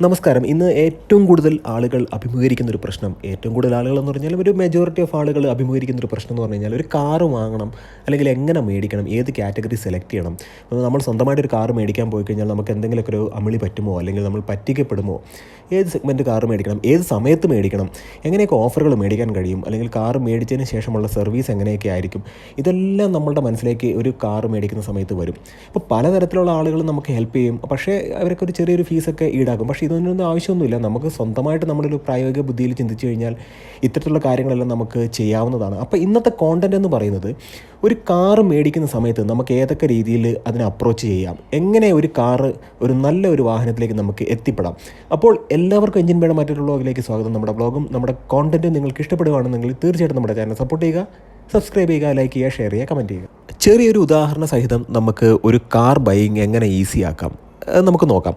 നമസ്കാരം. ഇന്ന് ഏറ്റവും കൂടുതൽ ആളുകൾ അഭിമുഖീകരിക്കുന്ന ഒരു പ്രശ്നം, ഏറ്റവും കൂടുതൽ ആളുകൾ എന്ന് പറഞ്ഞാൽ ഒരു മെജോറിറ്റി ഓഫ് ആളുകൾ അഭിമുഖീകരിക്കുന്ന ഒരു പ്രശ്നം എന്ന് പറഞ്ഞു കഴിഞ്ഞാൽ ഒരു കാറ് വാങ്ങണം, അല്ലെങ്കിൽ എങ്ങനെ മേടിക്കണം, ഏത് കാറ്റഗറി സെലക്ട് ചെയ്യണം. നമ്മൾ സ്വന്തമായിട്ട് ഒരു കാറ് മേടിക്കാൻ പോയി കഴിഞ്ഞാൽ നമുക്ക് എന്തെങ്കിലുമൊക്കെ ഒരു അമിളി പറ്റുമോ, അല്ലെങ്കിൽ നമ്മൾ പറ്റിക്കപ്പെടുമോ, ഏത് സെഗ്മെൻറ്റ് കാറ് മേടിക്കണം, ഏത് സമയത്ത് മേടിക്കണം, എങ്ങനെയൊക്കെ ഓഫറുകൾ മേടിക്കാൻ കഴിയും, അല്ലെങ്കിൽ കാറ് മേടിച്ചതിന് ശേഷമുള്ള സർവീസ് എങ്ങനെയൊക്കെ ആയിരിക്കും, ഇതെല്ലാം നമ്മളുടെ മനസ്സിലേക്ക് ഒരു കാറ് മേടിക്കുന്ന സമയത്ത് വരും. ഇപ്പോൾ പലതരത്തിലുള്ള ആളുകൾ നമുക്ക് ഹെൽപ്പ് ചെയ്യും, പക്ഷേ അവരൊക്കെ ഒരു ചെറിയൊരു ഫീസൊക്കെ ഈടാക്കും. പക്ഷേ ഇതൊന്നും ആവശ്യമൊന്നുമില്ല. നമുക്ക് സ്വന്തമായിട്ട് നമ്മുടെ ഒരു പ്രായോഗിക ബുദ്ധിയിൽ ചിന്തിച്ചു കഴിഞ്ഞാൽ ഇത്തരത്തിലുള്ള കാര്യങ്ങളെല്ലാം നമുക്ക് ചെയ്യാവുന്നതാണ്. അപ്പോൾ ഇന്നത്തെ കോണ്ടന്റ് എന്ന് പറയുന്നത് ഒരു കാറ് മേടിക്കുന്ന സമയത്ത് നമുക്ക് ഏതൊക്കെ രീതിയിൽ അതിനെ അപ്രോച്ച് ചെയ്യാം, എങ്ങനെ ഒരു കാറ് ഒരു നല്ല ഒരു വാഹനത്തിലേക്ക് നമുക്ക് എത്തിപ്പെടാം. അപ്പോൾ എല്ലാവർക്കും എഞ്ചിൻ ബേയുടെ മറ്റൊരു വ്ളോഗിലേക്ക് സ്വാഗതം. നമ്മുടെ വ്ളോഗും നമ്മുടെ കോണ്ടന്റും നിങ്ങൾക്ക് ഇഷ്ടപ്പെടുകയാണെന്നെങ്കിൽ തീർച്ചയായിട്ടും നമ്മുടെ ചാനൽ സപ്പോർട്ട് ചെയ്യുക, സബ്സ്ക്രൈബ് ചെയ്യുക, ലൈക്ക് ചെയ്യുക, ഷെയർ ചെയ്യുക, കമൻറ്റ് ചെയ്യുക. ചെറിയൊരു ഉദാഹരണ സഹിതം നമുക്ക് ഒരു കാർ ബൈയിങ് എങ്ങനെ ഈസി ആക്കാം നമുക്ക് നോക്കാം.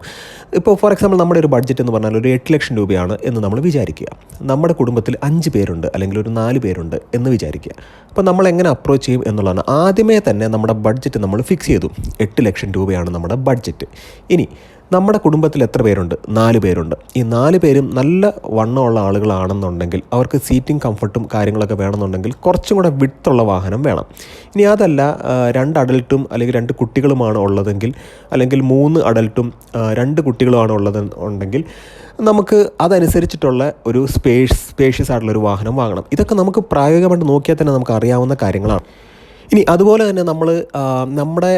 ഇപ്പോൾ ഫോർ എക്സാമ്പിൾ നമ്മുടെ ഒരു ബഡ്ജറ്റ് എന്ന് പറഞ്ഞാൽ ഒരു 8 ലക്ഷം രൂപയാണ് എന്ന് നമ്മൾ വിചാരിക്കുക. നമ്മുടെ കുടുംബത്തിൽ 5 പേരുണ്ട്, അല്ലെങ്കിൽ ഒരു 4 പേരുണ്ട് എന്ന് വിചാരിക്കുക. അപ്പോൾ നമ്മൾ എങ്ങനെ അപ്രോച്ച് ചെയ്യും എന്നുള്ളതാണ്. ആദ്യമേ തന്നെ നമ്മുടെ ബഡ്ജറ്റ് നമ്മൾ ഫിക്സ് ചെയ്തു. 8 ലക്ഷം രൂപയാണ് നമ്മുടെ ബഡ്ജറ്റ്. ഇനി നമ്മുടെ കുടുംബത്തിൽ എത്ര പേരുണ്ട്? 4 പേരുണ്ട്. ഈ 4 പേരും നല്ല വണ്ണമുള്ള ആളുകളാണെന്നുണ്ടെങ്കിൽ അവർക്ക് സീറ്റിംഗ് കംഫർട്ടും കാര്യങ്ങളൊക്കെ വേണമെന്നുണ്ടെങ്കിൽ കുറച്ചും കൂടെ വിഡ്ത്തുള്ള വാഹനം വേണം. ഇനി അതല്ല 2 അഡൽട്ടും അല്ലെങ്കിൽ 2 കുട്ടികളുമാണ് ഉള്ളതെങ്കിൽ, അല്ലെങ്കിൽ 3 അഡൽട്ടും 2 കുട്ടികളുമാണ് ഉള്ളതെന്നുണ്ടെങ്കിൽ നമുക്ക് അതനുസരിച്ചിട്ടുള്ള ഒരു സ്പേഷ്യസ് ആയിട്ടുള്ളൊരു വാഹനം വാങ്ങണം. ഇതൊക്കെ നമുക്ക് പ്രായോഗികമായിട്ട് നോക്കിയാൽ തന്നെ നമുക്ക് അറിയാവുന്ന കാര്യങ്ങളാണ്. ഇനി അതുപോലെ തന്നെ നമ്മുടെ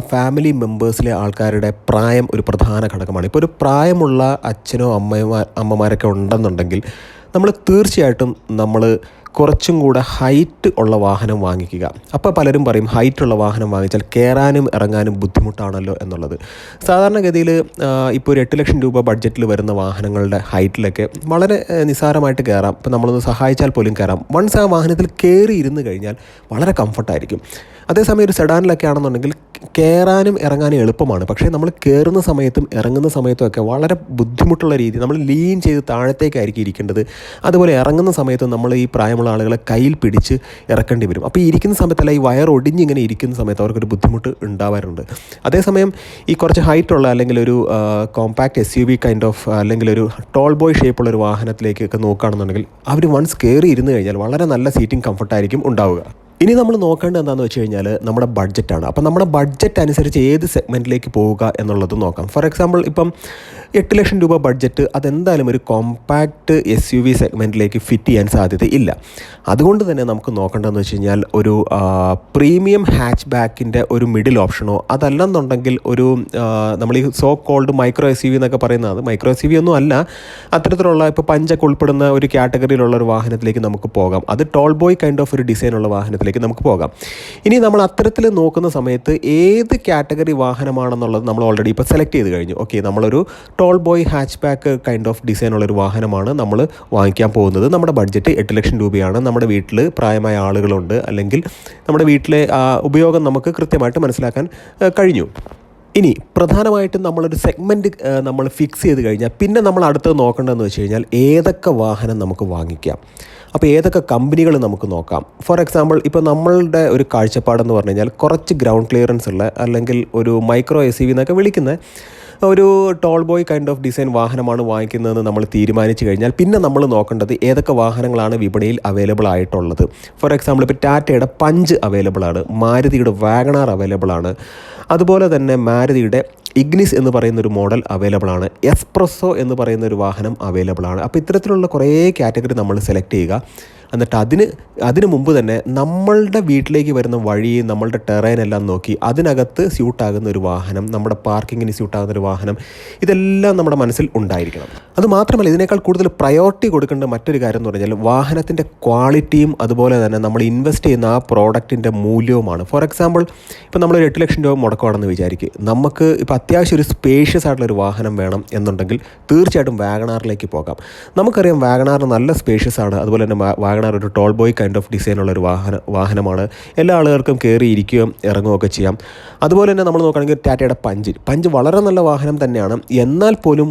ഫാമിലി മെമ്പേഴ്സിലെ ആൾക്കാരുടെ പ്രായം ഒരു പ്രധാന ഘടകമാണ്. ഇപ്പോൾ ഒരു പ്രായമുള്ള അച്ഛനോ അമ്മമാരൊക്കെ ഉണ്ടെന്നുണ്ടെങ്കിൽ നമ്മൾ തീർച്ചയായിട്ടും കുറച്ചും കൂടെ ഹൈറ്റ് ഉള്ള വാഹനം വാങ്ങിക്കുക. അപ്പോൾ പലരും പറയും ഹൈറ്റുള്ള വാഹനം വാങ്ങിച്ചാൽ കയറാനും ഇറങ്ങാനും ബുദ്ധിമുട്ടാണല്ലോ എന്നുള്ളത്. സാധാരണഗതിയിൽ ഇപ്പോൾ ഒരു 8 ലക്ഷം രൂപ ബഡ്ജറ്റിൽ വരുന്ന വാഹനങ്ങളുടെ ഹൈറ്റിലൊക്കെ വളരെ നിസ്സാരമായിട്ട് കയറാം. ഇപ്പോൾ നമ്മളൊന്ന് സഹായിച്ചാൽ പോലും കയറാം. വൺസ് ആ വാഹനത്തിൽ കയറി ഇരുന്ന് കഴിഞ്ഞാൽ വളരെ കംഫർട്ടായിരിക്കും. അതേസമയം ഒരു സെഡാനിലൊക്കെ ആണെന്നുണ്ടെങ്കിൽ കയറാനും ഇറങ്ങാനും എളുപ്പമാണ്. പക്ഷേ നമ്മൾ കയറുന്ന സമയത്തും ഇറങ്ങുന്ന സമയത്തും ഒക്കെ വളരെ ബുദ്ധിമുട്ടുള്ള രീതി നമ്മൾ ലീൻ ചെയ്ത് താഴത്തേക്കായിരിക്കും ഇരിക്കേണ്ടത്. അതുപോലെ ഇറങ്ങുന്ന സമയത്ത് നമ്മൾ ഈ പ്രായമുള്ള ആളുകളെ കയ്യിൽ പിടിച്ച് ഇറക്കേണ്ടി വരും. അപ്പോൾ ഈ ഇരിക്കുന്ന സമയത്തല്ല, ഈ വയർ ഒടിഞ്ഞിങ്ങനെ ഇരിക്കുന്ന സമയത്ത് അവർക്കൊരു ബുദ്ധിമുട്ട് ഉണ്ടാവാറുണ്ട്. അതേസമയം ഈ കുറച്ച് ഹൈറ്റുള്ള അല്ലെങ്കിൽ ഒരു കോമ്പാക്ട് SUV കൈൻഡ് ഓഫ് അല്ലെങ്കിൽ ഒരു ടോൾ ബോയ് ഷേപ്പുള്ള ഒരു വാഹനത്തിലേക്കൊക്കെ നോക്കുകയാണെന്നുണ്ടെങ്കിൽ അവർ വൺസ് കയറി ഇരുന്ന് കഴിഞ്ഞാൽ വളരെ നല്ല സീറ്റിംഗ് കംഫർട്ടായിരിക്കും ഉണ്ടാവുക. ഇനി നമ്മൾ നോക്കേണ്ടത് എന്താണെന്ന് വെച്ച് കഴിഞ്ഞാൽ നമ്മുടെ ബഡ്ജറ്റാണ്. അപ്പോൾ നമ്മുടെ ബഡ്ജറ്റ് അനുസരിച്ച് ഏത് സെഗ്മെൻറ്റിലേക്ക് പോവുക എന്നുള്ളത് നോക്കാം. ഫോർ എക്സാമ്പിൾ ഇപ്പം 8 ലക്ഷം രൂപ ബഡ്ജറ്റ് അതെന്തായാലും ഒരു കോമ്പാക്ട് SUV സെഗ്മെൻറ്റിലേക്ക് ഫിറ്റ് ചെയ്യാൻ സാധ്യതയില്ല. അതുകൊണ്ട് തന്നെ നമുക്ക് നോക്കേണ്ടതെന്ന് വെച്ച് കഴിഞ്ഞാൽ ഒരു പ്രീമിയം ഹാച്ച് ബാക്കിൻ്റെ ഒരു മിഡിൽ ഓപ്ഷനോ, അതല്ലെന്നുണ്ടെങ്കിൽ ഒരു നമ്മൾ ഈ സോ കോൾഡ് മൈക്രോ SUV എന്നൊക്കെ പറയുന്നത്, മൈക്രോ SUV ഒന്നും അല്ല, അത്തരത്തിലുള്ള ഇപ്പോൾ പഞ്ചൊക്കെ ഉൾപ്പെടുന്ന ഒരു കാറ്റഗറിയിലുള്ള ഒരു വാഹനത്തിലേക്ക് നമുക്ക് പോകാം. അത് ടോൾ ബോയ് കൈൻഡ് ഓഫ് ഒരു ഡിസൈനുള്ള വാഹനത്തിലേക്ക് നമുക്ക് പോകാം. ഇനി നമ്മൾ അത്തരത്തിൽ നോക്കുന്ന സമയത്ത് ഏത് കാറ്റഗറി വാഹനമാണെന്നുള്ളത് നമ്മൾ ഓൾറെഡി ഇപ്പോൾ സെലക്ട് ചെയ്ത് കഴിഞ്ഞു. ഓക്കെ, നമ്മളൊരു tall boy hatchback kind of ഡിസൈനുള്ളൊരു വാഹനമാണ് നമ്മൾ വാങ്ങിക്കാൻ പോകുന്നത്. നമ്മുടെ ബഡ്ജറ്റ് 8 ലക്ഷം രൂപയാണ്. നമ്മുടെ വീട്ടിൽ പ്രായമായ ആളുകളുണ്ട്, അല്ലെങ്കിൽ നമ്മുടെ വീട്ടിലെ ഉപയോഗം നമുക്ക് കൃത്യമായിട്ട് മനസ്സിലാക്കാൻ കഴിഞ്ഞു. ഇനി പ്രധാനമായിട്ടും നമ്മളൊരു സെഗ്മെൻറ്റ് നമ്മൾ ഫിക്സ് ചെയ്ത് കഴിഞ്ഞാൽ പിന്നെ നമ്മൾ അടുത്തത് നോക്കേണ്ടതെന്ന് വെച്ച് കഴിഞ്ഞാൽ ഏതൊക്കെ വാഹനം നമുക്ക് വാങ്ങിക്കാം, അപ്പോൾ ഏതൊക്കെ കമ്പനികൾ നമുക്ക് നോക്കാം. ഫോർ എക്സാമ്പിൾ ഇപ്പോൾ നമ്മളുടെ ഒരു കാഴ്ചപ്പാടെന്ന് പറഞ്ഞു കഴിഞ്ഞാൽ കുറച്ച് ഗ്രൗണ്ട് ക്ലിയറൻസ് ഉള്ള, അല്ലെങ്കിൽ ഒരു മൈക്രോ SUV എന്നൊക്കെ വിളിക്കുന്ന ഒരു toll boy kind of design വാഹനമാണ് വാങ്ങിക്കുന്നതെന്ന് നമ്മൾ തീരുമാനിച്ചു കഴിഞ്ഞാൽ പിന്നെ നമ്മൾ നോക്കേണ്ടത് ഏതൊക്കെ വാഹനങ്ങളാണ് വിപണിയിൽ അവൈലബിൾ ആയിട്ടുള്ളത്. ഫോർ എക്സാമ്പിൾ ഇപ്പോൾ ടാറ്റയുടെ പഞ്ച് അവൈലബിൾ ആണ്, മാരുതിയുടെ വാഗണാർ അവൈലബിൾ ആണ്, അതുപോലെ തന്നെ മാരുതിയുടെ ഇഗ്നിസ് എന്ന് പറയുന്നൊരു മോഡൽ അവൈലബിൾ ആണ്, എസ്പ്രസ്സോ എന്ന് പറയുന്നൊരു വാഹനം അവൈലബിൾ ആണ്. അപ്പോൾ ഇത്തരത്തിലുള്ള കുറേ കാറ്റഗറി നമ്മൾ സെലക്ട് ചെയ്യുക. എന്നിട്ട് അതിന് മുമ്പ് തന്നെ നമ്മളുടെ വീട്ടിലേക്ക് വരുന്ന വഴി, നമ്മളുടെ ടെറൈൻ എല്ലാം നോക്കി അതിനകത്ത് സ്യൂട്ടാകുന്ന ഒരു വാഹനം, നമ്മുടെ പാർക്കിങ്ങിന് സ്യൂട്ടാകുന്ന ഒരു വാഹനം, ഇതെല്ലാം നമ്മുടെ മനസ്സിൽ ഉണ്ടായിരിക്കണം. അതുമാത്രമല്ല, ഇതിനേക്കാൾ കൂടുതൽ പ്രയോറിറ്റി കൊടുക്കേണ്ട മറ്റൊരു കാര്യം എന്ന് പറഞ്ഞാൽ വാഹനത്തിൻ്റെ ക്വാളിറ്റിയും അതുപോലെ തന്നെ നമ്മൾ ഇൻവെസ്റ്റ് ചെയ്യുന്ന ആ പ്രോഡക്റ്റിൻ്റെ മൂല്യവുമാണ്. ഫോർ എക്സാമ്പിൾ ഇപ്പോൾ നമ്മളൊരു 8 ലക്ഷം രൂപ മുടക്കുവാണെന്ന് വിചാരിക്കുക. നമുക്ക് ഇപ്പോൾ അത്യാവശ്യം ഒരു സ്പേഷ്യസ് ആയിട്ടുള്ളൊരു വാഹനം വേണം എന്നുണ്ടെങ്കിൽ തീർച്ചയായിട്ടും വാഗണാറിലേക്ക് പോകാം. നമുക്കറിയാം വാഗണാർ നല്ല സ്പേഷ്യസ് ആണ്. അതുപോലെ തന്നെ വാഗണർ ഒരു ടോൾ ബോയ് കൈൻഡ് ഓഫ് ഡിസൈനുള്ളൊരു വാഹനമാണ്. എല്ലാ ആളുകൾക്കും കയറി ഇരിക്കുകയും ഇറങ്ങുകയൊക്കെ ചെയ്യാം. അതുപോലെ തന്നെ നമ്മൾ നോക്കുകയാണെങ്കിൽ ടാറ്റയുടെ പഞ്ച് വളരെ നല്ല വാഹനം തന്നെയാണ്. എന്നാൽ പോലും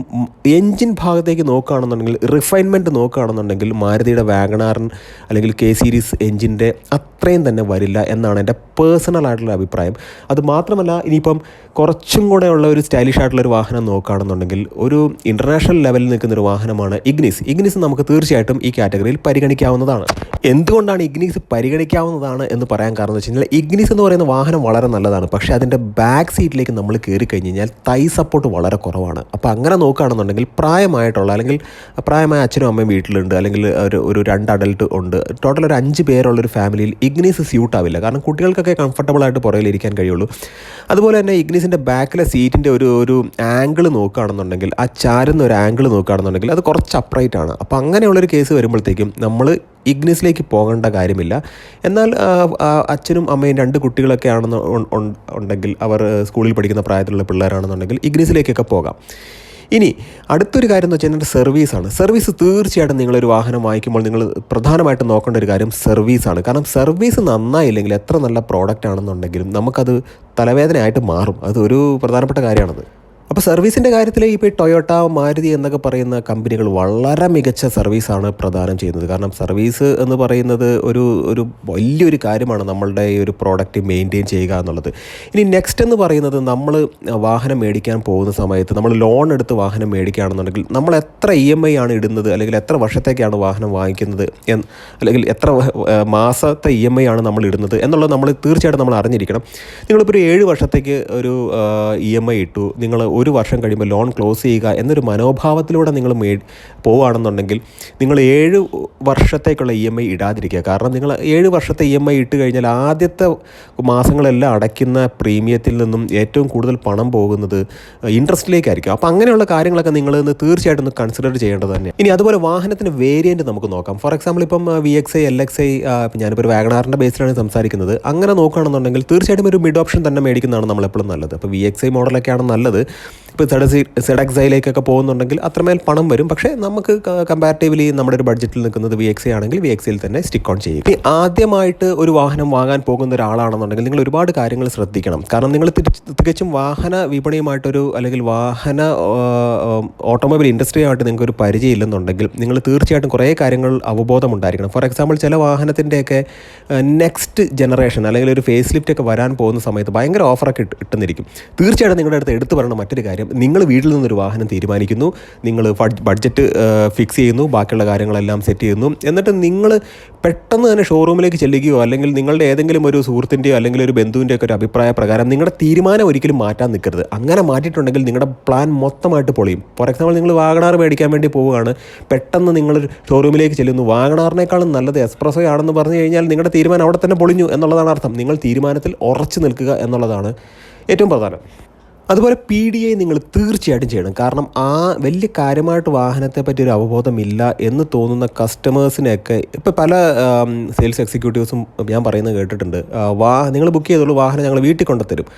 എൻജിൻ ഭാഗത്തേക്ക് നോക്കുകയാണെന്നുണ്ടെങ്കിൽ, റിഫൈൻമെൻറ്റ് നോക്കുകയാണെന്നുണ്ടെങ്കിൽ മാരുതിയുടെ വാഗണാറിൻ അല്ലെങ്കിൽ കെ സീരീസ് എൻജിൻ്റെ അത്രയും തന്നെ വരില്ല എന്നാണ് എൻ്റെ പേഴ്സണൽ ആയിട്ടുള്ള അഭിപ്രായം. അത് മാത്രമല്ല, ഇനിയിപ്പം കുറച്ചും കൂടെ ഉള്ള ഒരു സ്റ്റൈലിഷ് ആയിട്ടുള്ളൊരു വാഹനം നോക്കുകയാണെന്നുണ്ടെങ്കിൽ ഒരു ഇൻ്റർനാഷണൽ ലെവലിൽ നിൽക്കുന്നൊരു വാഹനമാണ് ഇഗ്നിസ്. നമുക്ക് തീർച്ചയായിട്ടും ഈ കാറ്റഗറിയിൽ പരിഗണിക്കാവുന്നതാണ്. എന്തുകൊണ്ടാണ് ഇഗ്നിസ് പരിഗണിക്കാവുന്നതാണ് എന്ന് പറയാൻ കാരണം എന്ന് വെച്ച് കഴിഞ്ഞാൽ, ഇഗ്നിസ് എന്ന് പറയുന്ന വാഹനം വളരെ നല്ലതാണ്. പക്ഷേ അതിൻ്റെ ബാക്ക് സീറ്റിലേക്ക് നമ്മൾ കയറി കഴിഞ്ഞ് കഴിഞ്ഞാൽ തൈ സപ്പോർട്ട് വളരെ കുറവാണ്. അപ്പോൾ അങ്ങനെ നോക്കുകയാണെന്നുണ്ടെങ്കിൽ പ്രായമായ അച്ഛനും അമ്മയും വീട്ടിലുണ്ട്, അല്ലെങ്കിൽ ഒരു 2 അഡൽട്ട് ഉണ്ട്, ടോട്ടൽ ഒരു 5 പേരുള്ളൊരു ഫാമിലിയിൽ ഇഗ്നിസ് സ്യൂട്ട് ആവില്ല. കാരണം കുട്ടികൾക്കൊക്കെ കംഫർട്ടബിളായിട്ട് പുറകിലിരിക്കാൻ കഴിയുള്ളൂ. അതുപോലെ തന്നെ ഇഗ്നിസിൻ്റെ ബാക്കിലെ സീറ്റിൻ്റെ ഒരു ആംഗിൾ നോക്കുകയാണെന്നുണ്ടെങ്കിൽ, ആ ചാരുന്ന ഒരു ആംഗിൾ നോക്കുകയാണെന്നുണ്ടെങ്കിൽ അത് കുറച്ച് അപ്രൈറ്റ് ആണ്. അപ്പോൾ അങ്ങനെയുള്ളൊരു കേസ് വരുമ്പോഴത്തേക്കും നമ്മൾ ഇഗ്നിസിലേക്ക് പോകേണ്ട കാര്യമില്ല. എന്നാൽ അച്ഛനും അമ്മയും 2 കുട്ടികളൊക്കെ ഉണ്ടെങ്കിൽ, അവർ സ്കൂളിൽ പഠിക്കുന്ന പ്രായത്തിലുള്ള പിള്ളേരാണെന്നുണ്ടെങ്കിൽ ഇഗ്നിസിലേക്കൊക്കെ പോകാം. ഇനി അടുത്തൊരു കാര്യം എന്ന് വെച്ച് കഴിഞ്ഞാൽ സർവീസ് തീർച്ചയായിട്ടും നിങ്ങളൊരു വാഹനം വാങ്ങിക്കുമ്പോൾ നിങ്ങൾ പ്രധാനമായിട്ടും നോക്കേണ്ട ഒരു കാര്യം സർവീസാണ്. കാരണം സർവീസ് നന്നായില്ലെങ്കിൽ എത്ര നല്ല പ്രോഡക്റ്റ് ആണെന്നുണ്ടെങ്കിലും നമുക്കത് തലവേദനയായിട്ട് മാറും. അത് ഒരു പ്രധാനപ്പെട്ട കാര്യമാണത്. അപ്പോൾ സർവീസിൻ്റെ കാര്യത്തിൽ ഇപ്പോൾ ടൊയോട്ട, മാരുതി എന്നൊക്കെ പറയുന്ന കമ്പനികൾ വളരെ മികച്ച സർവീസാണ് പ്രദാനം ചെയ്യുന്നത്. കാരണം സർവീസ് എന്ന് പറയുന്നത് ഒരു വലിയൊരു കാര്യമാണ് നമ്മളുടെ ഈ ഒരു പ്രോഡക്റ്റ് മെയിൻറ്റെയിൻ ചെയ്യുക എന്നുള്ളത്. ഇനി നെക്സ്റ്റ് എന്ന് പറയുന്നത്, നമ്മൾ വാഹനം മേടിക്കാൻ പോകുന്ന സമയത്ത് നമ്മൾ ലോൺ എടുത്ത് വാഹനം മേടിക്കുകയാണെന്നുണ്ടെങ്കിൽ നമ്മൾ എത്ര EMI ആണ് ഇടുന്നത്, അല്ലെങ്കിൽ എത്ര വർഷത്തേക്കാണ് വാഹനം വാങ്ങിക്കുന്നത്, അല്ലെങ്കിൽ എത്ര മാസത്തെ EMI ആണ് നമ്മൾ ഇടുന്നത് എന്നുള്ളത് നമ്മൾ തീർച്ചയായിട്ടും നമ്മൾ അറിഞ്ഞിരിക്കണം. നിങ്ങളിപ്പോൾ ഒരു 7 വർഷത്തേക്ക് ഒരു EMI ഇട്ടു, നിങ്ങൾ 1 വർഷം കഴിയുമ്പോൾ ലോൺ ക്ലോസ് ചെയ്യുക എന്നൊരു മനോഭാവത്തിലൂടെ നിങ്ങൾ പോവുകയാണെന്നുണ്ടെങ്കിൽ നിങ്ങൾ 7 വർഷത്തേക്കുള്ള EMI ഇടാതിരിക്കുക. കാരണം നിങ്ങൾ 7 വർഷത്തെ EMI ഇട്ട് കഴിഞ്ഞാൽ ആദ്യത്തെ മാസങ്ങളെല്ലാം അടയ്ക്കുന്ന പ്രീമിയത്തിൽ നിന്നും ഏറ്റവും കൂടുതൽ പണം പോകുന്നത് ഇൻട്രസ്റ്റിലേക്കായിരിക്കും. അപ്പോൾ അങ്ങനെയുള്ള കാര്യങ്ങളൊക്കെ നിങ്ങൾ തീർച്ചയായിട്ടും ഒന്ന് കൺസിഡർ ചെയ്യേണ്ടത് തന്നെയാണ്. ഇനി അതുപോലെ വാഹനത്തിന് വേരിയൻറ്റ് നമുക്ക് നോക്കാം. ഫോർ എക്സാമ്പിൾ ഇപ്പം VXi, LXi, ഞാനിപ്പോൾ ഒരു വാഗണാറിൻ്റെ ബേസിലാണ് സംസാരിക്കുന്നത്. അങ്ങനെ നോക്കുകയാണെന്നുണ്ടെങ്കിൽ തീർച്ചയായിട്ടും ഒരു മിഡ് ഓപ്ഷൻ തന്നെ മേടിക്കുന്നതാണ് നമ്മളെപ്പോഴും നല്ലത്. അപ്പോൾ VXi മോഡലൊക്കെയാണ് നല്ലത്. ഇപ്പോൾ ZXiലേക്കൊക്കെ പോകുന്നുണ്ടെങ്കിൽ അത്രമേൽ പണം വരും. പക്ഷേ നമുക്ക് കമ്പാരിറ്റീവ്ലി നമ്മുടെ ഒരു ബഡ്ജറ്റിൽ നിൽക്കുന്നത് VXi ആണെങ്കിൽ VXiയിൽ തന്നെ സ്റ്റിക്ക് ഓൺ ചെയ്യും. ഇനി ആദ്യമായിട്ട് ഒരു വാഹനം വാങ്ങാൻ പോകുന്ന ഒരാളാണെന്നുണ്ടെങ്കിൽ നിങ്ങൾ ഒരുപാട് കാര്യങ്ങൾ ശ്രദ്ധിക്കണം. കാരണം നിങ്ങൾ തികച്ചും വാഹന വിപണിയുമായിട്ടൊരു, അല്ലെങ്കിൽ ഓട്ടോമൊബൈൽ ഇൻഡസ്ട്രിയുമായിട്ട് നിങ്ങൾക്കൊരു പരിചയമില്ലെന്നുണ്ടെങ്കിൽ നിങ്ങൾ തീർച്ചയായിട്ടും കുറേ കാര്യങ്ങൾ അവബോധം ഉണ്ടായിരിക്കണം. ഫോർ എക്സാമ്പിൾ ചില വാഹനത്തിൻ്റെയൊക്കെ നെക്സ്റ്റ് ജനറേഷൻ അല്ലെങ്കിൽ ഒരു ഫേസ് ലിഫ്റ്റ് ഒക്കെ വരാൻ പോകുന്ന സമയത്ത് ഭയങ്കര ഓഫറൊക്കെ ഇട്ടുന്നിരിക്കും. തീർച്ചയായിട്ടും നിങ്ങളുടെ അടുത്ത് എടുത്തു പറയണം മറ്റൊരു കാര്യം, നിങ്ങൾ വീട്ടിൽ നിന്നൊരു വാഹനം തീരുമാനിക്കുന്നു, നിങ്ങൾ ബഡ്ജറ്റ് ഫിക്സ് ചെയ്യുന്നു, ബാക്കിയുള്ള കാര്യങ്ങളെല്ലാം സെറ്റ് ചെയ്യുന്നു, എന്നിട്ട് നിങ്ങൾ പെട്ടെന്ന് തന്നെ ഷോറൂമിലേക്ക് ചെല്ലുകയോ അല്ലെങ്കിൽ നിങ്ങളുടെ ഏതെങ്കിലും ഒരു സുഹൃത്തിൻ്റെയോ അല്ലെങ്കിൽ ഒരു ബന്ധുവിൻ്റെയോ ഒക്കെ ഒരു അഭിപ്രായ പ്രകാരം നിങ്ങളുടെ തീരുമാനം ഒരിക്കലും മാറ്റാൻ നിൽക്കരുത്. അങ്ങനെ മാറ്റിയിട്ടുണ്ടെങ്കിൽ നിങ്ങളുടെ പ്ലാൻ മൊത്തമായിട്ട് പൊളിയും. ഫോർ എക്സാമ്പിൾ നിങ്ങൾ വാഗണാർ മേടിക്കാൻ വേണ്ടി പോവുകയാണ്, പെട്ടെന്ന് നിങ്ങൾ ഷോറൂമിലേക്ക് ചെല്ലുന്നു, വാഗണാറിനേക്കാളും നല്ലത് എസ്പ്രസോ ആണെന്ന് പറഞ്ഞു കഴിഞ്ഞാൽ നിങ്ങളുടെ തീരുമാനം അവിടെ തന്നെ പൊളിഞ്ഞു എന്നുള്ളതാണ് അർത്ഥം. നിങ്ങൾ തീരുമാനത്തിൽ ഉറച്ചു നിൽക്കുക എന്നുള്ളതാണ് ഏറ്റവും പ്രധാനം. അതുപോലെ PDI നിങ്ങൾ തീർച്ചയായിട്ടും ചെയ്യണം. കാരണം വലിയ കാര്യമായിട്ട് വാഹനത്തെ പറ്റി ഒരു അവബോധമില്ല എന്ന് തോന്നുന്ന കസ്റ്റമേഴ്സിനെയൊക്കെ ഇപ്പോൾ പല സെയിൽസ് എക്സിക്യൂട്ടീവ്സും ഞാൻ പറയുന്നത് കേട്ടിട്ടുണ്ട്, നിങ്ങൾ ബുക്ക് ചെയ്തോളൂ, വാഹനം ഞങ്ങൾ വീട്ടിൽ കൊണ്ടുത്തരും.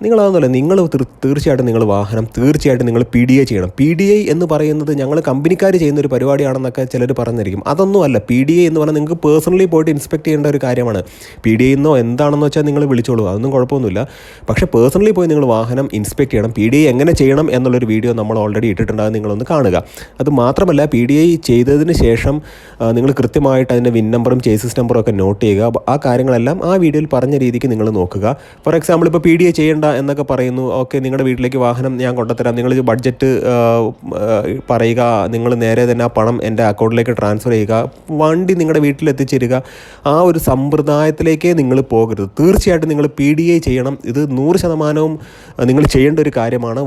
നിങ്ങളതൊന്നുമല്ല, നിങ്ങൾ തീർച്ചയായിട്ടും നിങ്ങൾ PDI ചെയ്യണം. PDI എന്ന് പറയുന്നത് ഞങ്ങൾ കമ്പനിക്കാർ ചെയ്യുന്ന ഒരു പരിപാടിയാണെന്നൊക്കെ ചിലർ പറഞ്ഞിരിക്കും. അതൊന്നുമല്ല. PDI എന്ന് പറഞ്ഞാൽ നിങ്ങൾക്ക് പേഴ്സണലി പോയിട്ട് ഇൻസ്പെക്ട് ചെയ്യേണ്ട ഒരു കാര്യമാണ്. PDI എന്നോ എന്താണെന്ന് വെച്ചാൽ നിങ്ങൾ വിളിച്ചോളൂ, അതൊന്നും കുഴപ്പമൊന്നുമില്ല. പക്ഷേ പേഴ്സണലി പോയി നിങ്ങൾ വാഹനം ഇൻസ്പെക്ട് ചെയ്യണം. PDI എങ്ങനെ ചെയ്യണം എന്നുള്ളൊരു വീഡിയോ നമ്മൾ ഓൾറെഡി ഇട്ടിട്ടുണ്ട്, അത് നിങ്ങളൊന്ന് കാണുക. അത് മാത്രമല്ല, PDI ചെയ്തതിന് ശേഷം നിങ്ങൾ കൃത്യമായിട്ട് അതിൻ്റെ വിൻ നമ്പറും ചേസിസ് നമ്പറും ഒക്കെ നോട്ട് ചെയ്യുക. ആ കാര്യങ്ങളെല്ലാം ആ വീഡിയോയിൽ പറഞ്ഞ രീതിക്ക് നിങ്ങൾ നോക്കുക. ഫോർ എക്സാമ്പിൾ ഇപ്പോൾ PDI ചെയ്യേണ്ട എന്നൊക്കെ പറയുന്നു, ഓക്കെ നിങ്ങളുടെ വീട്ടിലേക്ക് വാഹനം ഞാൻ കൊണ്ടുത്തരാം, നിങ്ങൾ ബഡ്ജറ്റ് പറയുക, നിങ്ങൾ നേരെ തന്നെ ആ പണം എൻ്റെ അക്കൗണ്ടിലേക്ക് ട്രാൻസ്ഫർ ചെയ്യുക, വണ്ടി നിങ്ങളുടെ വീട്ടിലെത്തിച്ചേരുക. ആ ഒരു സമ്പ്രദായത്തിലേക്കേ നിങ്ങൾ പോകരുത്. തീർച്ചയായിട്ടും നിങ്ങൾ PDI ചെയ്യണം. ഇത് 100% നിങ്ങൾ ചെയ്യേണ്ട ഒരു കാര്യമാണ്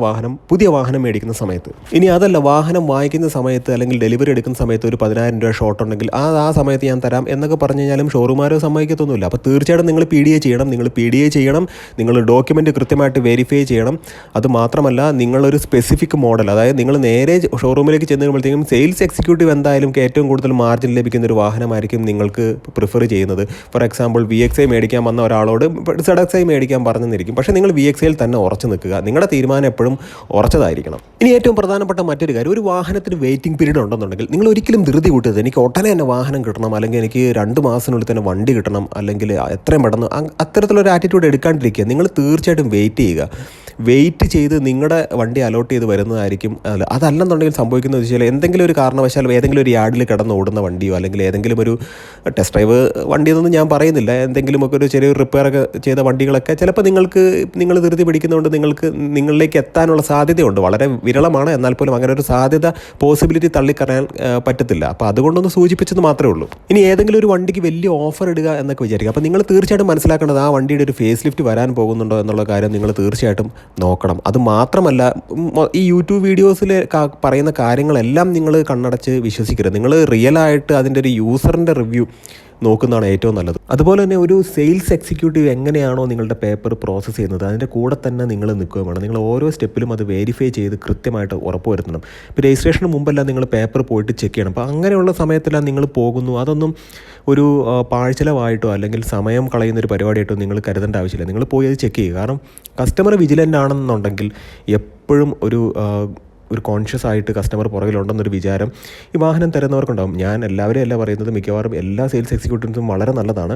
പുതിയ വാഹനം മേടിക്കുന്ന സമയത്ത്. ഇനി അതല്ല, വാഹനം വാങ്ങിക്കുന്ന സമയത്ത് അല്ലെങ്കിൽ ഡെലിവറി എടുക്കുന്ന സമയത്ത് ഒരു 10,000 രൂപ ഷോർട്ട് ഉണ്ടെങ്കിൽ ആ സമയത്ത് ഞാൻ തരാം എന്നൊക്കെ പറഞ്ഞു കഴിഞ്ഞാലും ഷോറൂമാരോ സമ്മതിക്കത്തൊന്നുമില്ല. അപ്പോൾ തീർച്ചയായിട്ടും നിങ്ങൾ PDI ചെയ്യണം. നിങ്ങൾ ഡോക്യുമെൻറ്റ് കൃത്യമായിട്ട് വെരിഫൈ ചെയ്യണം. അത് മാത്രമല്ല നിങ്ങളൊരു സ്പെസിഫിക് മോഡൽ, അതായത് നിങ്ങൾ നേരെ ഷോറൂമിലേക്ക് ചെന്ന് കഴിയുമ്പോഴത്തേക്കും സെയിൽസ് എക്സിക്യൂട്ടീവ് എന്തായാലും ഏറ്റവും കൂടുതൽ മാർജിൻ ലഭിക്കുന്ന ഒരു വാഹനമായിരിക്കും നിങ്ങൾക്ക് പ്രിഫർ ചെയ്യുന്നത്. ഫോർ എക്സാമ്പിൾ VXi മേടിക്കാൻ വന്ന ഒരാളോട് ZXi മേടിക്കാൻ പറഞ്ഞിരിക്കും. പക്ഷേ നിങ്ങൾ VXiയിൽ തന്നെ ഉറച്ചു നിൽക്കുക. നിങ്ങളുടെ തീരുമാനം എപ്പോഴും ഉറച്ചതായിരിക്കണം. ഇനി ഏറ്റവും പ്രധാനപ്പെട്ട മറ്റൊരു കാര്യം, ഒരു വാഹനത്തിന് വെയിറ്റിംഗ് പീരീഡ് ഉണ്ടെന്നുണ്ടെങ്കിൽ നിങ്ങൾ ഒരിക്കലും ധൃതി കൂട്ടരുത്. എനിക്ക് ഉടനെ തന്നെ വാഹനം കിട്ടണം, അല്ലെങ്കിൽ എനിക്ക് 2 മാസത്തിനുള്ളിൽ തന്നെ വണ്ടി കിട്ടണം, അല്ലെങ്കിൽ എത്രയും പെട്ടെന്ന് അത്തരത്തിലൊരു ആറ്റിറ്റ്യൂഡ് എടുക്കാണ്ടിരിക്കുക. നിങ്ങൾ തീർച്ചയായിട്ടും വെയിറ്റ് ചെയ്യുക. വെയിറ്റ് ചെയ്ത് നിങ്ങളുടെ വണ്ടി അലോട്ട് ചെയ്ത് വരുന്നതായിരിക്കും. അതല്ലെന്നുണ്ടെങ്കിൽ സംഭവിക്കുന്നത് വെച്ചാൽ എന്തെങ്കിലും ഒരു കാരണവശാൽ ഏതെങ്കിലും ഒരു യാർഡിൽ കിടന്ന് ഓടുന്ന വണ്ടിയോ അല്ലെങ്കിൽ ഏതെങ്കിലും ഒരു ടെസ്റ്റ് ഡ്രൈവ് വണ്ടിയെന്നൊന്നും ഞാൻ പറയുന്നില്ല, എന്തെങ്കിലുമൊക്കെ ഒരു ചെറിയൊരു റിപ്പയറൊക്കെ ചെയ്ത വണ്ടികളൊക്കെ ചിലപ്പോൾ നിങ്ങൾ ധൃതി പിടിക്കുന്നതുകൊണ്ട് നിങ്ങളിലേക്ക് എത്താനുള്ള സാധ്യതയുണ്ട്. വളരെ വിരളമാണ്, എന്നാൽ പോലും അങ്ങനെ ഒരു സാധ്യത പോസിബിലിറ്റി തള്ളിക്കറിയാൻ പറ്റത്തില്ല. അപ്പോൾ അതുകൊണ്ടൊന്ന് സൂചിപ്പിച്ചത് മാത്രമേ ഉള്ളൂ. ഇനി ഏതെങ്കിലും ഒരു വണ്ടിക്ക് വലിയ ഓഫർ ഇടുക എന്നൊക്കെ വിചാരിക്കുക. അപ്പോൾ നിങ്ങൾ തീർച്ചയായിട്ടും മനസ്സിലാക്കേണ്ടത് ആ വണ്ടിയുടെ ഒരു ഫേസ് ലിഫ്റ്റ് വരാൻ പോകുന്നുണ്ടോ എന്നുള്ള കാര്യം നിങ്ങൾ തീർച്ചയായിട്ടും നോക്കണം. അത് മാത്രമല്ല ഈ യൂട്യൂബ് വീഡിയോസിൽ പറയുന്ന കാര്യങ്ങളെല്ലാം നിങ്ങൾ കണ്ണടച്ച് വിശ്വസിക്കരുത്. നിങ്ങൾ റിയലായിട്ട് അതിൻ്റെ ഒരു യൂസറിൻ്റെ റിവ്യൂ നോക്കുന്നതാണ് ഏറ്റവും നല്ലത്. അതുപോലെ തന്നെ ഒരു സെയിൽസ് എക്സിക്യൂട്ടീവ് എങ്ങനെയാണോ നിങ്ങളുടെ പേപ്പർ പ്രോസസ്സ് ചെയ്യുന്നത് അതിൻ്റെ കൂടെ തന്നെ നിങ്ങൾ നിൽക്കുകയും വേണം. നിങ്ങൾ ഓരോ സ്റ്റെപ്പിലും അത് വെരിഫൈ ചെയ്ത് കൃത്യമായിട്ട് ഉറപ്പുവരുത്തണം. ഇപ്പോൾ രജിസ്ട്രേഷന് മുമ്പെല്ലാം നിങ്ങൾ പേപ്പർ പോയിട്ട് ചെക്ക് ചെയ്യണം. അപ്പോൾ അങ്ങനെയുള്ള സമയത്തെല്ലാം നിങ്ങൾ പോകുന്നു, അതൊന്നും ഒരു പാഴ്ചലവായിട്ടോ അല്ലെങ്കിൽ സമയം കളയുന്ന ഒരു പരിപാടിയായിട്ടോ നിങ്ങൾ കരുതേണ്ട ആവശ്യമില്ല. നിങ്ങൾ പോയി അത് ചെക്ക് ചെയ്യുക. കാരണം കസ്റ്റമർ വിജിലൻ്റ് ആണെന്നുണ്ടെങ്കിൽ എപ്പോഴും ഒരു കോൺഷ്യസ് ആയിട്ട് കസ്റ്റമർ പുറകിലുണ്ടെന്നൊരു വിചാരം ഈ വാഹനം തരുന്നവർക്കുണ്ടാകും. ഞാൻ എല്ലാവരെയും അല്ല പറയുന്നത്, മിക്കവാറും എല്ലാ സെയിൽസ് എക്സിക്യൂട്ടീവ്സും വളരെ നല്ലതാണ്.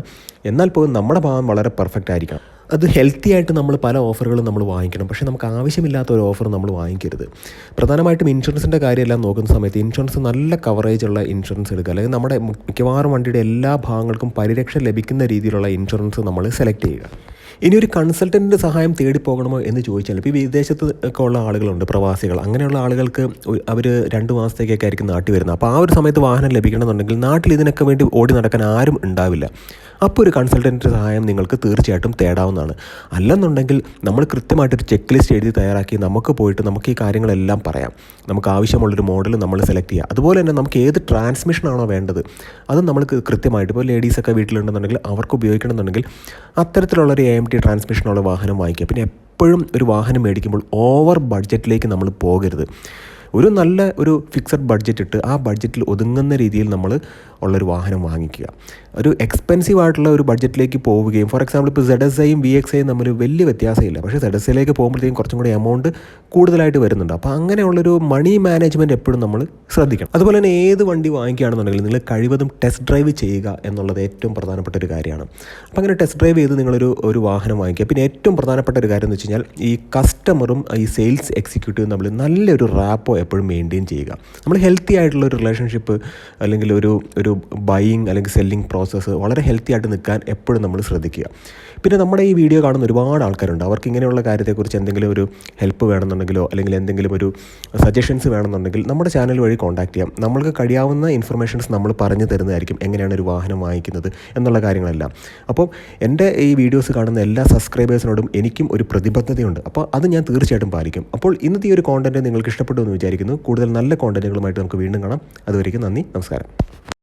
എന്നാൽ പോലും നമ്മുടെ ഭാഗം വളരെ പെർഫെക്റ്റ് ആയിരിക്കണം. അത് ഹെൽത്തി ആയിട്ട് നമ്മൾ പല ഓഫറുകളും നമ്മൾ വാങ്ങിക്കണം. പക്ഷേ നമുക്ക് ആവശ്യമില്ലാത്ത ഒരു ഓഫർ നമ്മൾ വാങ്ങിക്കരുത്. പ്രധാനമായിട്ടും ഇൻഷുറൻസിൻ്റെ കാര്യമെല്ലാം നോക്കുന്ന സമയത്ത് ഇൻഷുറൻസ് നല്ല കവറേജുള്ള ഇൻഷുറൻസ് എടുക്കുക. അല്ലെങ്കിൽ നമ്മുടെ മിക്കവാറും വണ്ടിയുടെ എല്ലാ ഭാഗങ്ങൾക്കും പരിരക്ഷ ലഭിക്കുന്ന രീതിയിലുള്ള ഇൻഷുറൻസ് നമ്മൾ സെലക്ട് ചെയ്യുക. ഇനി ഒരു കൺസൾട്ടൻറ്റിൻ്റെ സഹായം തേടി പോകണമോ എന്ന് ചോദിച്ചാൽ, ഇപ്പോൾ വിദേശത്ത് ഒക്കെ ഉള്ള ആളുകളുണ്ട്, പ്രവാസികൾ. അങ്ങനെയുള്ള ആളുകൾക്ക് അവർ 2 മാസത്തേക്കൊക്കെ ആയിരിക്കും നാട്ടിൽ വരുന്നത്. അപ്പോൾ ആ ഒരു സമയത്ത് വാഹനം ലഭിക്കണമെന്നുണ്ടെങ്കിൽ നാട്ടിൽ ഇതിനൊക്കെ വേണ്ടി ഓടി നടക്കാൻ ആരും ഉണ്ടാവില്ല. അപ്പോൾ ഒരു കൺസൾട്ടൻറ്റിൻ്റെ സഹായം നിങ്ങൾക്ക് തീർച്ചയായിട്ടും തേടാവുന്നതാണ്. അല്ലെന്നുണ്ടെങ്കിൽ നമ്മൾ കൃത്യമായിട്ടൊരു ചെക്ക് ലിസ്റ്റ് എഴുതി തയ്യാറാക്കി നമുക്ക് പോയിട്ട് നമുക്ക് ഈ കാര്യങ്ങളെല്ലാം പറയാം. നമുക്ക് ആവശ്യമുള്ളൊരു മോഡൽ നമ്മൾ സെലക്ട് ചെയ്യുക. അതുപോലെ തന്നെ നമുക്ക് ഏത് ട്രാൻസ്മിഷനാണോ വേണ്ടത് അത് നമ്മൾ കൃത്യമായിട്ട്, ഇപ്പോൾ ലേഡീസൊക്കെ വീട്ടിലുണ്ടെന്നുണ്ടെങ്കിൽ അവർക്ക് ഉപയോഗിക്കണമെന്നുണ്ടെങ്കിൽ അത്തരത്തിലുള്ളൊരു AMT ട്രാൻസ്മിഷനുള്ള വാഹനം വാങ്ങിക്കുക. പിന്നെ എപ്പോഴും ഒരു വാഹനം മേടിക്കുമ്പോൾ ഓവർ ബഡ്ജറ്റിലേക്ക് നമ്മൾ പോകരുത്. ഒരു ഫിക്സഡ് ബഡ്ജറ്റ് ഇട്ട് ആ ബഡ്ജറ്റിൽ ഒതുങ്ങുന്ന രീതിയിൽ നമ്മൾ ഉള്ളൊരു വാഹനം വാങ്ങിക്കുക. ഒരു എക്സ്പെൻസീവ് ആയിട്ടുള്ള ഒരു ബഡ്ജറ്റിലേക്ക് പോവുകയും, ഫോർ എക്സാമ്പിൾ ഇപ്പോൾ ZSIയും VXIയും തമ്മിൽ വലിയ വ്യത്യാസമില്ല, പക്ഷേ ZSIയിലേക്ക് പോകുമ്പോഴത്തേക്കും കുറച്ചും കൂടി എമൗണ്ട് കൂടുതലായിട്ട് വരുന്നുണ്ട്. അപ്പോൾ അങ്ങനെയുള്ളൊരു മണി മാനേജ്മെൻറ്റ് എപ്പോഴും നമ്മൾ ശ്രദ്ധിക്കണം. അതുപോലെ തന്നെ ഏത് വണ്ടി വാങ്ങിക്കുകയാണെന്നുണ്ടെങ്കിൽ നിങ്ങൾ കഴിവതും ടെസ്റ്റ് ഡ്രൈവ് ചെയ്യുക എന്നുള്ളത് ഏറ്റവും പ്രധാനപ്പെട്ട ഒരു കാര്യമാണ്. അപ്പോൾ അങ്ങനെ ടെസ്റ്റ് ഡ്രൈവ് ചെയ്ത് നിങ്ങളൊരു വാഹനം വാങ്ങിക്കുക. പിന്നെ ഏറ്റവും പ്രധാനപ്പെട്ട ഒരു കാര്യം എന്ന് വെച്ച് കഴിഞ്ഞാൽ ഈ കസ്റ്റമറും ഈ സെയിൽസ് എക്സിക്യൂട്ടീവും തമ്മിൽ നല്ലൊരു റാപ്പോ എപ്പോഴും മെയിൻറ്റെയിൻ ചെയ്യുക. നമ്മൾ ഹെൽത്തി ആയിട്ടുള്ള ഒരു റിലേഷൻഷിപ്പ് അല്ലെങ്കിൽ ഒരു ബൈയിങ് അല്ലെങ്കിൽ സെല്ലിംഗ് പ്രോസസ്സ് വളരെ ഹെൽത്തി ആയിട്ട് നിൽക്കാൻ എപ്പോഴും നമ്മൾ ശ്രദ്ധിക്കുക. പിന്നെ നമ്മുടെ ഈ വീഡിയോ കാണുന്ന ഒരുപാട് ആൾക്കാരുണ്ട്. അവർക്ക് ഇങ്ങനെയുള്ള കാര്യത്തെക്കുറിച്ച് എന്തെങ്കിലും ഒരു ഹെൽപ്പ് വേണമെന്നുണ്ടെങ്കിലോ അല്ലെങ്കിൽ എന്തെങ്കിലും ഒരു സജഷൻസ് വേണമെന്നുണ്ടെങ്കിൽ നമ്മുടെ ചാനൽ വഴി കോൺടാക്ട് ചെയ്യാം. നമ്മൾക്ക് കഴിയാവുന്ന ഇൻഫർമേഷൻസ് നമ്മൾ പറഞ്ഞു തരുന്നതായിരിക്കും, എങ്ങനെയാണ് ഒരു വാഹനം വാങ്ങിക്കുന്നത് എന്നുള്ള കാര്യങ്ങളെല്ലാം. അപ്പോൾ എൻ്റെ ഈ വീഡിയോസ് കാണുന്ന എല്ലാ സബ്സ്ക്രൈബേഴ്സിനോടും എനിക്കും ഒരു പ്രതിബദ്ധതയുണ്ട്. അപ്പോൾ അത് ഞാൻ തീർച്ചയായിട്ടും പാലിക്കും. അപ്പോൾ ഇന്നത്തെ ഈ ഒരു കോണ്ടൻറ്റ് നിങ്ങൾക്ക് ഇഷ്ടപ്പെട്ടു എന്ന് വിചാരിക്കുന്നു. കൂടുതൽ നല്ല കോണ്ടൻറ്റുകളുമായിട്ട് നമുക്ക് വീണ്ടും കാണാം. അതുവരേക്കും നന്ദി, നമസ്കാരം.